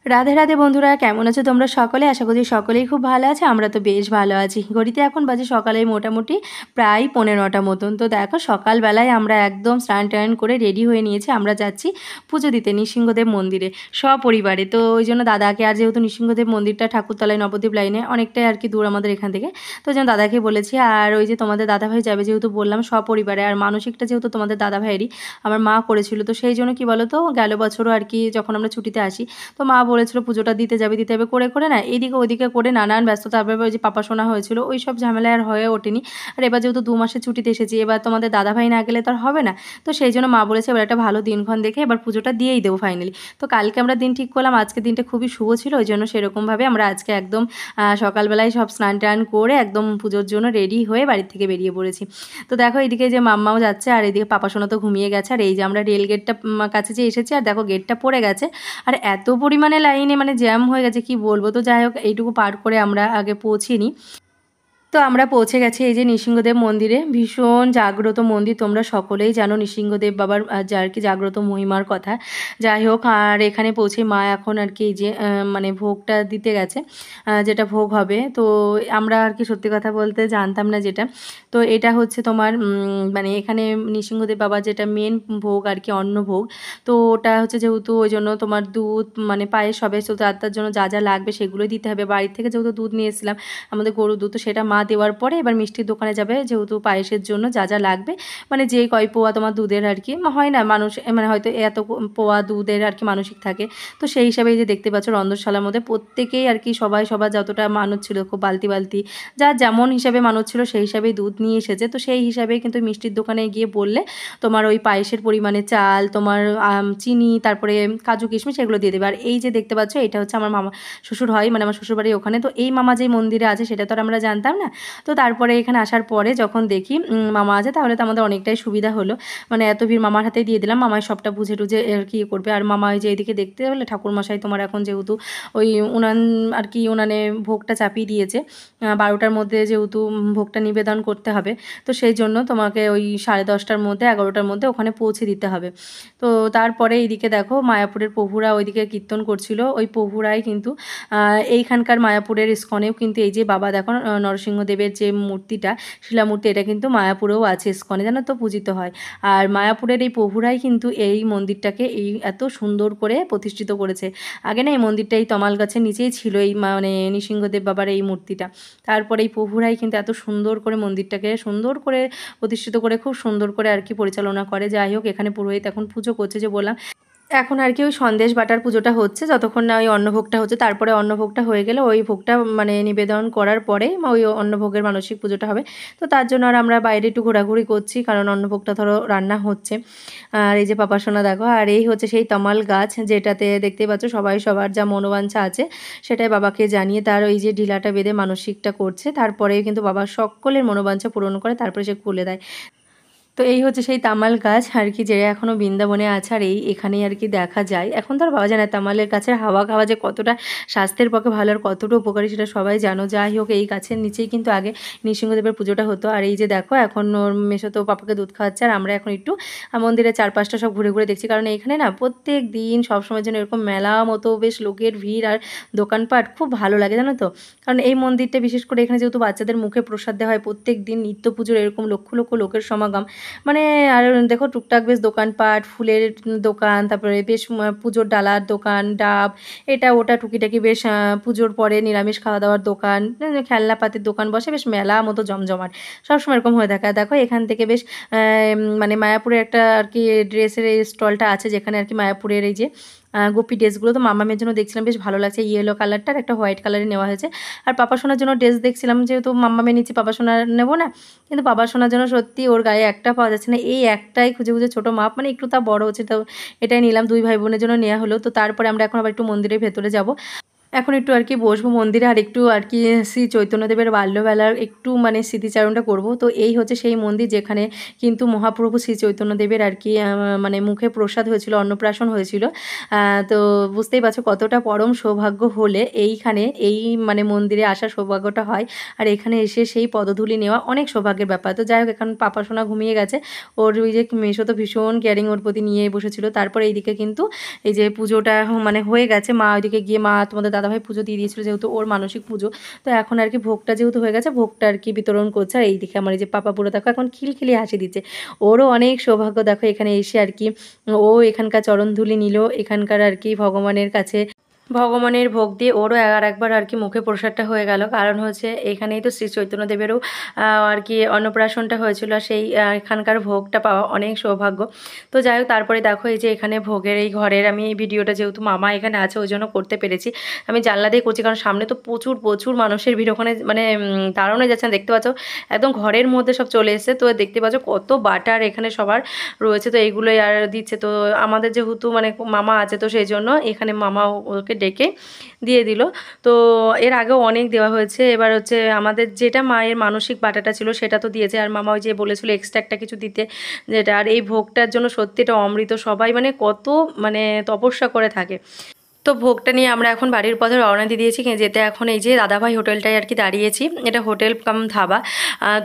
রাধে রাধে বন্ধুরা, কেমন আছো তোমরা সকলে? আশা করছি সকলেই খুব ভালো আছে। আমরা তো বেশ ভালো আছি। ঘড়িতে এখন বাজে সকালে মোটামুটি প্রায় 15টা মতন। তো দেখো সকালবেলায় আমরা একদম স্নান টান করে রেডি হয়ে নিয়েছি। আমরা যাচ্ছি পুজো দিতে নৃসিংহদেব মন্দিরে সপরিবারে। তো ওই জন্য দাদাকে, আর যেহেতু নৃসিংহদেব মন্দিরটা ঠাকুরতলায় নবদ্বীপ লাইনে অনেকটাই আর কি দূর আমাদের এখান থেকে, তো ওই জন্য দাদাকে বলেছি। আর ওই যে তোমাদের দাদাভাই যাবে, যেহেতু বললাম সপরিবারে, আর মানসিকটা যেহেতু তোমাদের দাদাভাইয়েরই আমার মা করেছিল, তো সেই জন্য কি বলো তো, গেল বছরও আর কি যখন আমরা ছুটিতে আসি, তো মা বলেছিল পুজোটা দিতে যাবে করে করে না এদিকে ওদিকে করে নানান ব্যস্ততা, তারপরে ওই যে পাপা শোনা হয়েছিল, ওই সব ঝামেলা আর হয়ে ওঠেনি। আর এবার যেহেতু 2 মাসের ছুটিতে এসেছি, এবার তোমাদের দাদাভাই না গেলে তো আর হবে না। তো সেই জন্য মা বলেছে এবার একটা ভালো দিনক্ষণ দেখে এবার পুজোটা দিয়েই দেবো ফাইনালি। তো কালকে আমরা দিন ঠিক করলাম, আজকে দিনটা খুবই শুভ ছিল, ওই জন্য সেরকমভাবে আমরা আজকে একদম সকালবেলায় সব স্নান টান করে একদম পুজোর জন্য রেডি হয়ে বাড়ির থেকে বেরিয়ে পড়েছি। তো দেখো এদিকে যে মাম্মাও যাচ্ছে, আর এদিকে পাপা সোনা তো ঘুমিয়ে গেছে। আর এই যে আমরা রেল গেটটা কাছে যে এসেছি, আর দেখো গেটটা পড়ে গেছে, আর এত পরিমাণে লাইনে মানে জ্যাম হয়ে গেছে কি বলবো। তো যাই হোক এইটুকু পার করে আমরা আগে পৌঁছে নিই। তো আমরা পৌঁছে গেছি এই যে নৃসিংহদেব মন্দিরে। ভীষণ জাগ্রত মন্দির, তোমরা সকলেই জানো নৃসিংহদেব বাবার যা আর কি জাগ্রত মহিমার কথা। যাই হোক, আর এখানে পৌঁছে মা এখন আর কি এই যে মানে ভোগটা দিতে গেছে, যেটা ভোগ হবে। তো আমরা আর কি সত্যি কথা বলতে জানতাম না যেটা। তো এটা হচ্ছে তোমার মানে এখানে নৃসিংহদেব বাবার যেটা মেন ভোগ আর কি, অন্নভোগ। তো ওটা হচ্ছে যেহেতু ওই জন্য তোমার দুধ মানে পায়েস হবে, তো তার জন্য যা যা লাগবে সেগুলোই দিতে হবে। বাড়ির থেকে যেহেতু দুধ নিয়ে এসেছিলাম, আমাদের গরুর দুধ, তো সেটা মা দেওয়ার পরে এবার মিষ্টির দোকানে যাবে, যেহেতু পায়েসের জন্য যা যা লাগবে, মানে যে কয় পোয়া তোমার দুধের আর কি হয় না মানুষ, মানে হয়তো এত পোয়া দুধের আর কি মানসিক থাকে। তো সেই হিসাবে এই যে দেখতে পাচ্ছ রন্ধনশালার মধ্যে প্রত্যেকেই আর কি সবাই সবার যতটা মানত ছিল, খুব বালতি বালতি যার যেমন হিসাবে মানত ছিল সেই হিসাবেই দুধ নিয়ে এসেছে। তো সেই হিসাবেই কিন্তু মিষ্টির দোকানে গিয়ে বললে তোমার ওই পায়েসের পরিমাণে চাল, তোমার চিনি, তারপরে কাজু কিশমিশ এগুলো দিয়ে দেবে। আর এই যে দেখতে পাচ্ছ এটা হচ্ছে আমার মামা শ্বশুর হয়, মানে আমার শ্বশুরবাড়ি ওখানে। তো এই মামা যেই মন্দিরে আছে সেটা তো আর আমরা জানতাম না। তো তারপরে এখানে আসার পরে যখন দেখি মামা আছে, তাহলে তো আমাদের অনেকটাই সুবিধা হলো। মানে এত ভিড়, মামার হাতে দিয়ে দিলাম, মামাই সবটা বুঝে টুঝে আর কি করবে। আর মামা ওই যে এদিকে দেখতে হলে ঠাকুরমশাই তোমার এখন যেহেতু ওই উনান আর কি উনানে ভোগটা চাপিয়ে দিয়েছে, 12টার মধ্যে যেহেতু ভোগটা নিবেদন করতে হবে, তো সেই জন্য তোমাকে ওই 10:30টার মধ্যে 11টার মধ্যে ওখানে পৌঁছে দিতে হবে। তো তারপরে এইদিকে দেখো মায়াপুরের প্রভুরা ওইদিকে কীর্তন করছিল, ওই প্রভুরাই কিন্তু এইখানকার মায়াপুরের ইস্কনেও কিন্তু এই যে বাবা দেখো নরসিংহদেবের যে মূর্তিটা, শিলামূর্তি, এটা কিন্তু মায়াপুরেও আছে, ইস্কনে জানো তো পূজিত হয়। আর মায়াপুরের এই প্রভুরাই কিন্তু এই মন্দিরটাকে এই এত সুন্দর করে প্রতিষ্ঠিত করেছে। আগে না এই মন্দিরটা এই তমাল গাছের নিচেই ছিল, এই মানে নৃসিংহদেব বাবার এই মূর্তিটা। তারপরে এই প্রভুরাই কিন্তু এত সুন্দর করে মন্দিরটাকে সুন্দর করে প্রতিষ্ঠিত করে, খুব সুন্দর করে আর কি পরিচালনা করে। যাই হোক, এখানে পুরোহিত এখন পুজো করছে, যে বললাম এখন আর কি ওই সন্দেশ বাটার পুজোটা হচ্ছে, যতক্ষণ না ওই অন্নভোগটা হচ্ছে। তারপরে অন্নভোগটা হয়ে গেলে ওই ভোগটা মানে নিবেদন করার পরে ওই অন্নভোগের মানসিক পুজোটা হবে। তো তার জন্য আর আমরা বাইরে একটু ঘোরাঘুরি করছি, কারণ অন্নভোগটা ধরো রান্না হচ্ছে। আর এই যে পাপা সোনা দেখো, আর এই হচ্ছে সেই তমাল গাছ, যেটাতে দেখতেই পাচ্ছ সবাই সবার যা মনোবাঞ্ছা আছে সেটাই বাবাকে জানিয়ে তার ওই যে ঢিলাটা বেঁধে মানসিকটা করছে। তারপরে কিন্তু বাবা সকলের মনোবাঞ্ছা পূরণ করে, তারপরে সে খুলে দেয়। তো এই হচ্ছে সেই তামাল গাছ আর কি, যে এখনও বৃন্দাবনে আছে, আর এই এখানেই আর কি দেখা যায়। এখন তো আর পাওয়া যায় না। তামালের গাছের হাওয়া খাওয়া যে কতটা স্বাস্থ্যের পক্ষে ভালো আর কতটা উপকারী সেটা সবাই জানো। যাই হোক, এই গাছের নিচেই কিন্তু আগে নৃসিংহদেবের পুজোটা হতো। আর এই যে দেখো এখন ওর মেশো তো পাপাকে দুধ খাওয়াচ্ছে, আর আমরা এখন একটু মন্দিরের চারপাশটা সব ঘুরে ঘুরে দেখছি, কারণ এইখানে না প্রত্যেক দিন সবসময়ের জন্য এরকম মেলা মতো বেশ লোকের ভিড় আর দোকানপাট খুব ভালো লাগে জানো তো। কারণ এই মন্দিরটা বিশেষ করে এখানে যেহেতু বাচ্চাদের মুখে প্রসাদ দেওয়া হয় প্রত্যেক দিন নিত্য পুজোর, এরকম লক্ষ লক্ষ লোকের সমাগম। মানে আর দেখো টুকটাক বেশ দোকানপাট, ফুলের দোকান, তারপরে বেশ পুজোর ডালার দোকান, ডাব, এটা ওটা টুকিটাকি বেশ পুজোর পরে নিরামিষ খাওয়া দাওয়ার দোকান, খেলনাপাতির দোকান বসে, বেশ মেলা মতো জমজমাট সবসময় এরকম হয়ে থাকে। আর দেখো এখান থেকে বেশ মানে মায়াপুরের একটা আর কি ড্রেসের এই স্টলটা আছে, যেখানে আর কি মায়াপুরের এই যে গোপী ড্রেসগুলো, তো মামামের জন্য দেখছিলাম বেশ ভালো লাগছে, ইয়েলো কালারটা আর একটা হোয়াইট কালারে নেওয়া হয়েছে। আর পাপা সোনার জন্য ড্রেস দেখছিলাম, যেহেতু মামামের নিচে পাপা সোনার নেবো না, কিন্তু পাপা সোনার জন্য সত্যি ওর গায়ে একটা পাওয়া যাচ্ছে না, এই একটাই খুঁজে খুঁজে ছোটো মাপ, মানে একটু তা বড় হচ্ছে, তো এটাই নিলাম, দুই ভাই বোনের জন্য নেওয়া হলো। তো তারপরে আমরা এখন আবার একটু মন্দিরের ভেতরে যাব। এখন একটু আর কি বসবো মন্দিরে, আর একটু আর কি শ্রী চৈতন্যদেবের বাল্যবেলার একটু মানে স্মৃতিচারণটা করব। তো এই হচ্ছে সেই মন্দির যেখানে কিন্তু মহাপ্রভু শ্রী চৈতন্যদেবের আর কি মানে মুখে প্রসাদ হয়েছিল, অন্নপ্রাশন হয়েছিল। তো বুঝতেই পারছো কতটা পরম সৌভাগ্য হলে এইখানে এই মানে মন্দিরে আসার সৌভাগ্যটা হয়। আর এখানে এসে সেই পদধূলি নেওয়া অনেক সৌভাগ্যের ব্যাপার। তো যাই হোক, এখন পাপা সোনা ঘুমিয়ে গেছে, ওর ওই যে মেশো তো ভীষণ কেয়ারিং ওর প্রতি নিয়ে বসেছিল। তারপরে এইদিকে কিন্তু এই যে পুজোটা মানে হয়ে গেছে, মা ওইদিকে গিয়ে মা তোমাদের দাদাভাই পুজো দিয়ে দিয়েছিল যেহেতু ওর মানসিক পুজো। তো এখন আর কি ভোগটা যেহেতু হয়ে গেছে, ভোগটা আর কি বিতরণ করছে। আর এইদিকে আমার এই যে পাপা পুরো দেখো এখন খিলখিলি হাসি দিচ্ছে, ওরও অনেক সৌভাগ্য দেখো এখানে এসে আর কি ও এখানকার চরণধুলি নিল, এখানকার আর কি ভগবানের কাছে ভগবানের ভোগ দিয়ে ওরও আর একবার আর কি মুখে প্রসাদটা হয়ে গেল। কারণ হচ্ছে এখানেই তো শ্রী চৈতন্যদেবেরও আর কি অন্নপ্রাশনটা হয়েছিল, সেই এখানকার ভোগটা পাওয়া অনেক সৌভাগ্য। তো যাই হোক, তারপরে দেখো এই যে এখানে ভোগের এই ঘরের আমি এই ভিডিওটা যেহেতু মামা এখানে আছে ওই জন্য করতে পেরেছি। আমি জানলা দিয়ে করছি কারণ সামনে তো প্রচুর প্রচুর মানুষের ভিড়, ওখানে মানে দাঁড়ানো যাচ্ছে না, দেখতে পাচ্ছ একদম ঘরের মধ্যে সব চলে এসেছে। তো দেখতে পাচ্ছ কত বাটার এখানে সবার রয়েছে, তো এইগুলোই আর দিচ্ছে। তো আমাদের যেহেতু মানে মামা আছে তো সেই জন্য এখানে মামা ওকে ডেকে দিয়ে দিল। তো এর আগেও অনেক দেওয়া হয়েছে, এবার হচ্ছে আমাদের যেটা মায়ের মানসিক বাটাটা ছিল সেটা তো দিয়েছে, আর মামা ওই যে বলেছিল এক্সট্রা একটা কিছু দিতে যেটা। আর এই ভোগটার জন্য সত্যি এটা অমৃত, সবাই মানে কত মানে তপস্যা করে থাকে। তো ভোগটা নিয়ে আমরা এখন বাড়ির পথে রওনা দিয়ে দিয়েছি যেতে। এখন এই যে দাদাভাই হোটেলটায় আর কি দাঁড়িয়েছি, এটা হোটেল কাম ধাবা।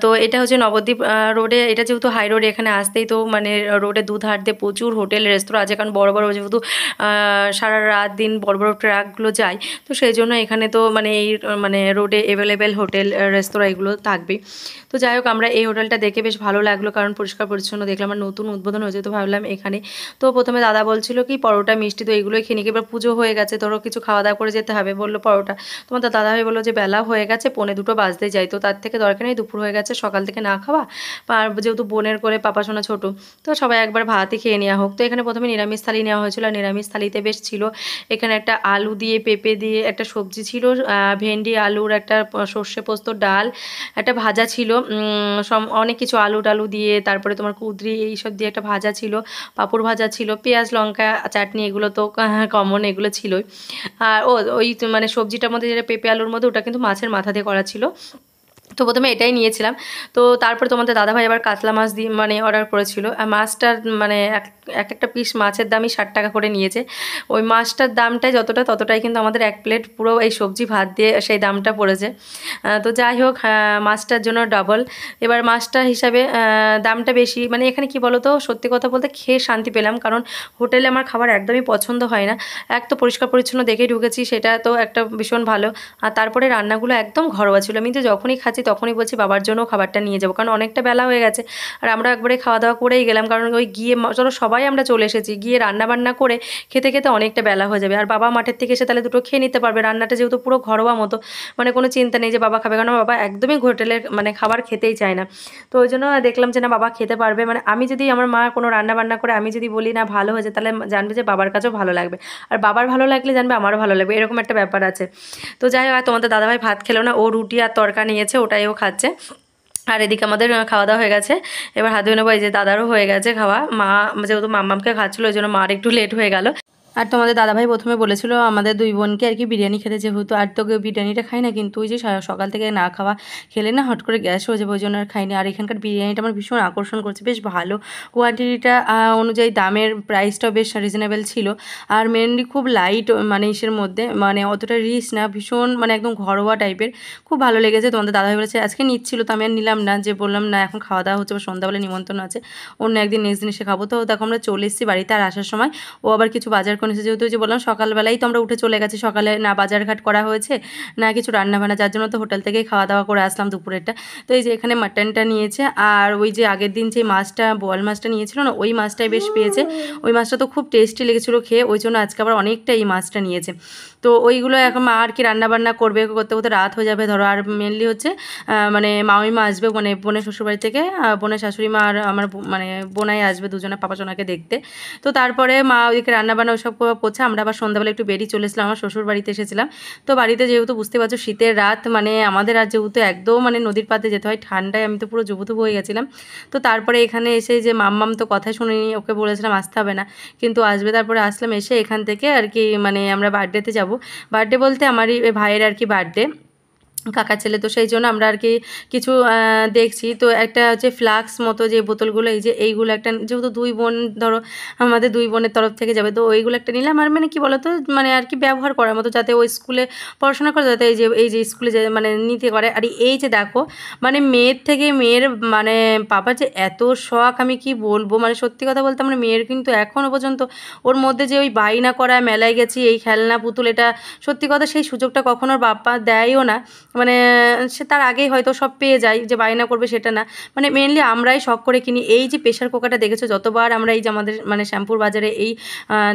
তো এটা হচ্ছে নবদ্বীপ রোডে, এটা যেহেতু হাই রোড এখানে আসতেই তো মানে রোডে দুধার দিয়ে প্রচুর হোটেল রেস্তোরাঁ আছে, কারণ বড় বড় যেহেতু সারা রাত দিন বড় বড় ট্রাকগুলো যায়, তো সেই জন্য এখানে তো মানে এই মানে রোডে অ্যাভেলেবেল হোটেল রেস্তোরাঁ এগুলো থাকবেই। তো যাই হোক, আমরা এই হোটেলটা দেখে বেশ ভালো লাগলো, কারণ পরিষ্কার পরিচ্ছন্ন দেখলাম, আর নতুন উদ্বোধন হয়েছে তো ভাবলাম এখানে। তো প্রথমে দাদা বলছিল কি পরোটা মিষ্টি তো এগুলোই খেয়ে নিই, এবার পুজো হয়ে গেছে তোরও কিছু খাওয়া দাওয়া করে যেতে হবে, বললো পরোটা। তোমার দাদাভাই বললো যে বেলা হয়ে গেছে, 1:45 বাজতে যাই, তো তার থেকে দরকার নেই, দুপুর হয়ে গেছে সকাল থেকে না খাওয়া, আর যেহেতু বোনের করে পাপা শোনা ছোটো, তো সবাই একবার ভাতই খেয়ে নেওয়া হোক। তো এখানে প্রথমে নিরামিষ থালি নেওয়া হয়েছিল, আর নিরামিষ থালিতে বেশ ছিল এখানে একটা আলু দিয়ে পেঁপে দিয়ে একটা সবজি ছিল, ভেন্ডি আলুর একটা সর্ষে পোস্ত ডাল, একটা ভাজা ছিল, অনেক কিছু আলু টালু দিয়ে, তারপরে তোমার কুঁদরি এইসব দিয়ে একটা ভাজা ছিল, পাঁপড় ভাজা ছিল, পেঁয়াজ লঙ্কা চাটনি, এগুলো তো কমন, এগুলো ছিলই। আর ওই মানে সবজিটার মধ্যে যেটা পেঁপে আলুর মধ্যে ওটা কিন্তু মাছের মাথা দিয়ে করা ছিল। তো প্রথমে এটাই নিয়েছিলাম। তো তারপরে তোমাদের দাদাভাই আবার কাতলা মাছ দিয়ে মানে অর্ডার করেছিল, আর মাছটার মানে একটা পিস মাছের দামই 60 টাকা করে নিয়েছে। ওই মাছটার দামটাই যতটা ততটাই কিন্তু আমাদের এক প্লেট পুরো এই সবজি ভাত দিয়ে সেই দামটা পড়েছে। তো যাই হোক, মাছটার জন্য ডবল। এবার মাছটা হিসাবে দামটা বেশি, মানে এখানে কি বলো তো সত্যি কথা বলতে খেয়ে শান্তি পেলাম, কারণ হোটেলে আমার খাবার একদমই পছন্দ হয় না। এক তো পরিষ্কার পরিচ্ছন্ন দেখেই ঢুকেছি, সেটা তো একটা ভীষণ ভালো, আর তারপরে রান্নাগুলো একদম ঘরোয়া ছিল। আমি তো যখনই খাচ্ছি তখনই বলছি বাবার জন্য খাবারটা নিয়ে যাবো, কারণ অনেকটা বেলা হয়ে গেছে। আর আমরা একবারে খাওয়া দাওয়া করেই গেলাম, কারণ ওই গিয়ে চলো সবাই আমরা চলে এসেছি, গিয়ে রান্না বান্না করে খেতে খেতে অনেকটা বেলা হয়ে যাবে, আর বাবা মাঠের থেকে এসে তাহলে দুটো খেয়ে নিতে পারবে। রান্নাটা যেহেতু পুরো ঘরোয়া মতো, মানে কোনো চিন্তা নেই যে বাবা খাবে, কারণ বাবা একদমই হোটেলের মানে খাবার খেতেই চায় না। তো ওই জন্য দেখলাম যে না বাবা খেতে পারবে, মানে আমি যদি আমার মা কোনো রান্না বান্না করে আমি যদি বলি না ভালো হয়েছে, তাহলে জানবে যে বাবার কাছেও ভালো লাগবে, আর বাবার ভালো লাগলে জানবে আমারও ভালো লাগবে, এরকম একটা ব্যাপার আছে। তো যাই হোক, তোমাদের দাদাভাই ভাত খেলো না, ও রুটি আর তরকা নিয়েছে, ওটাই ও খাচ্ছে। আর এদিকে আমাদের খাওয়া দাওয়া হয়ে গেছে, এবার হাত ধুয়ে নেবো। এই যে দাদারও হয়ে গেছে খাওয়া, মা যেহেতু মাম্মামকে খাচ্ছিলো ওই জন্য মার একটু লেট হয়ে গেল। আর তোমাদের দাদাভাই প্রথমে বলেছিল আমাদের দুই বোনকে আর কি বিরিয়ানি খেতে, যেহেতু আর তোকে বিরিয়ানিটা খাই না, কিন্তু ওই যে সকাল থেকে না খাওয়া খেলে না হট করে গ্যাস হয়ে যাবে, ওই জন্য আর খাইনি। আর এখানকার বিরিয়ানিটা আমার ভীষণ আকর্ষণ করছে, বেশ ভালো কোয়ান্টিটিটা অনুযায়ী, দামের প্রাইসটাও বেশ রিজনেবল ছিল, আর মেনলি খুব লাইট মানে ইসের মধ্যে, মানে অতটা রিচ না, ভীষণ মানে একদম ঘরোয়া টাইপের, খুব ভালো লেগেছে। তোমাদের দাদাভাই বলেছে আজকে নিচ্ছিল, তো আমি আর নিলাম না, যে বললাম না এখন খাওয়া দাওয়া হচ্ছে বা সন্ধ্যাবেলা নিমন্ত্রণ আছে, অন্য একদিন নেক্সট দিন এসে খাবো। তো দেখো আমরা চলে এসেছি বাড়িতে, আর আসার সময় ও আবার কিছু বাজার করে এসেছে, যেহেতু যে বললাম সকালবেলাই তো আমরা উঠে চলে গেছি, সকালে না বাজারঘাট করা হয়েছে না কিছু রান্নাবান্না, যার জন্য তো হোটেল থেকেই খাওয়া দাওয়া করে আসলাম দুপুরেরটা। তো এই যে এখানে মাটনটা নিয়েছে, আর ওই যে আগের দিন যে মাছটা বোয়াল মাছটা নিয়েছিল না, ওই মাছটাই বেশ পেয়েছে, ওই মাছটা তো খুব টেস্টি লেগেছিলো খেয়ে, ওই জন্য আজকে আবার অনেকটা এই মাছটা নিয়েছে। তো ওইগুলো এখন মা আর কি রান্নাবান্না করবে, করতে করতে রাত হয়ে যাবে ধরো। আর মেনলি হচ্ছে মানে মামিমা আসবে, মানে বোনের শ্বশুরবাড়ি থেকে, বোনের শাশুড়ি মা আর আমার মানে বোনাই আসবে, দুজনে পাপা সোনাকে দেখতে। তো তারপরে মা ওইদিকে রান্নাবান্না ওসব সব পড়ছে। আমরা আবার সন্ধ্যাবেলা একটু বেরিয়ে চলে এসেছিলাম, আমার শ্বশুর বাড়িতে এসেছিলাম। তো বাড়িতে যেহেতু বুঝতে পারছো শীতের রাত, মানে আমাদের আর যেহেতু একদম মানে নদীর পাড়ে যেতে হয়, ঠান্ডায় আমি তো পুরো জুবুথুবু হয়ে গেছিলাম। তো তারপরে এখানে এসে যে মাম্মাম তো কথা শুনিনি, ওকে বলেছিলাম আসতে হবে না, কিন্তু আসবে। তারপরে আসলাম, এসে এখান থেকে আর কি মানে আমরা বার্থডেতে যাব। বার্থডে বলতে আমারই ভাইয়ের আর কি বার্থডে, কাকার ছেলে। তো সেই জন্য আমরা আর কি কিছু দেখছি। তো একটা হচ্ছে ফ্লাক্স মতো যে বোতলগুলো, এই যে এইগুলো একটা, যেহেতু দুই বোন, ধরো আমাদের দুই বোনের তরফ থেকে যাবে, তো ওইগুলো একটা নিলাম। আর মানে কি বলতো, মানে আর কি ব্যবহার করার মতো, যাতে ওই স্কুলে পড়াশোনা করে, যাতে এই যে স্কুলে যে মানে নিতে পারে। আর এই যে দেখো, মানে মেয়ের থেকে মেয়ের মানে পাপার যে এত শখ, আমি কি বলবো, মানে সত্যি কথা বলতে আমার মেয়ের কিন্তু এখনও পর্যন্ত ওর মধ্যে যে ওই বায়না করা, মেলায় গেছি এই খেলনা পুতুল, এটা সত্যি কথা সেই সুযোগটা কখনো ওর বাপ্পা দেয়ও না। মানে সে তার আগেই হয়তো সব পেয়ে যায়, যে বায়না করবে সেটা না, মানে মেনলি আমরাই শখ করে কিনি। এই যে প্রেশার কুকারটা দেখেছো, যতবার আমরা এই যে আমাদের মানে শ্যামপুর বাজারে এই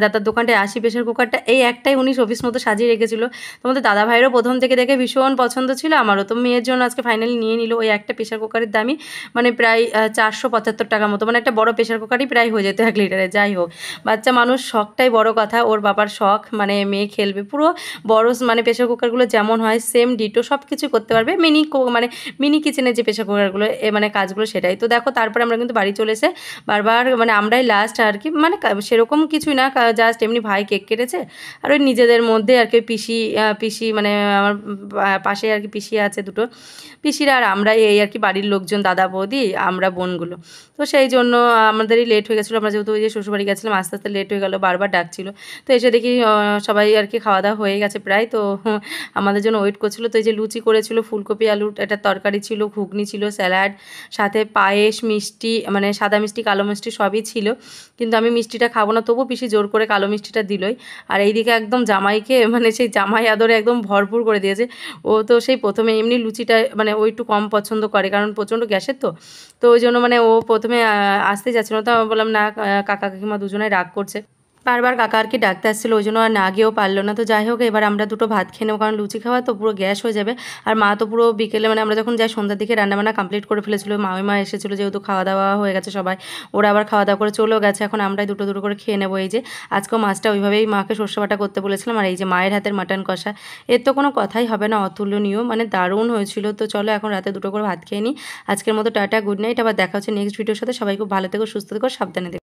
দাদার দোকানটায় আসি, প্রেশার কুকারটা এই একটাই উনি শোপিস মতো সাজিয়ে রেখেছিলো। তোমাদের দাদা ভাইয়েরও প্রথম থেকে দেখে ভীষণ পছন্দ ছিল, আমারও। তো মেয়ের জন্য আজকে ফাইনালি নিয়ে নিল। ওই একটা প্রেশার কুকারের দামই মানে প্রায় 475 টাকা মতো, মানে একটা বড় প্রেশার কুকারই প্রায় হয়ে যেত 1 লিটারে। যাই হোক, বাচ্চা মানুষ, শখটাই বড় কথা। ওর বাবার শখ, মানে মেয়ে খেলবে পুরো বড়, মানে প্রেশার কুকারগুলো যেমন হয় সেম ডিটো সব কিছু করতে পারবে। মানে মিনি কিচেনের যে প্রেশার কুকারগুলো মানে কাজগুলো, সেটাই। তো দেখো তারপরে আমরা কিন্তু বাড়ি চলে এসে বারবার মানে আমরাই লাস্ট আর কি, মানে সেরকম কিছুই না, জাস্ট এমনি ভাই কেক কেটেছে, আর ওই নিজেদের মধ্যে আর কি পিসি মানে আমার পাশে আর কি পিসি আছে দুটো, পিসিরা আর আমরা এই আর কি বাড়ির লোকজন, দাদা বৌদি, আমরা বোনগুলো। তো সেই জন্য আমাদেরই লেট হয়ে গেছিলো। আমরা যেহেতু ওই যে শ্বশুরবাড়ি গেছিলাম, আস্তে আস্তে লেট হয়ে গেলো, বারবার ডাকছিল। তো এসে দেখি সবাই আর কি খাওয়া দাওয়া হয়ে গেছে প্রায়। তো আমাদের জন্য ওয়েট করছিল। তো এই যে লুচি করেছিল, ফুলকপি আলুর একটা তরকারি ছিল, ঘুগনি ছিল, স্যালাড, সাথে পায়েস, মিষ্টি, মানে সাদা মিষ্টি, কালো মিষ্টি সবই ছিল। কিন্তু আমি মিষ্টিটা খাবো না, তবু পিসি জোর করে কালো মিষ্টিটা দিলই। আর এইদিকে একদম জামাইকে, মানে সেই জামাই আদরে একদম ভরপুর করে দিয়েছে। ও তো সেই প্রথমে এমনি লুচিটা মানে ও একটু কম পছন্দ করে, কারণ প্রচণ্ড গ্যাসের তো। তো ওই জন্য মানে ও প্রথমে আসতে যাচ্ছিল না। তো আমি বললাম না, কাকা কাকিমা দুজনে রাগ করছে, বারবার কাকা আর কি ডাকতে আসছিলো, ওই জন্য আর না গিয়েও পারলো না। তো যাই হোক, এবার আমরা দুটো ভাত খেয়ে নেবো, কারণ লুচি খাওয়া তো পুরো গ্যাস হয়ে যাবে। আর মা তো পুরো বিকেলে, মানে আমরা যখন যাই সন্ধ্যার দিকে রান্নাবান্না কমপ্লিট করে ফেলেছিলো। মা এসেছিলো, যেহেতু খাওয়া দাওয়া হয়ে গেছে সবাই, ওরা আবার খাওয়া দাওয়া করে চলেও গেছে। এখন আমরাই দুটো দুটো করে খেয়ে নেবো। এই যে আজকেও মাছটা ওইভাবেই মাকে সর্ষে বাটা করতে বলেছিলাম। আর এই যে মায়ের হাতের মাটন কষা, এর তো কোনো কথাই হবে না, অতুলনীয়, মানে দারুণ হয়েছিল। তো চলো এখন রাতে দুটো করে ভাত খেয়ে নিই। আজকের মতো টাটা, গুড নাইট। আবার দেখা হচ্ছে নেক্সট ভিডিওর সাথে। সবাই খুব ভালো থেকো, সুস্থ থেকো, সাবধানে থেকো।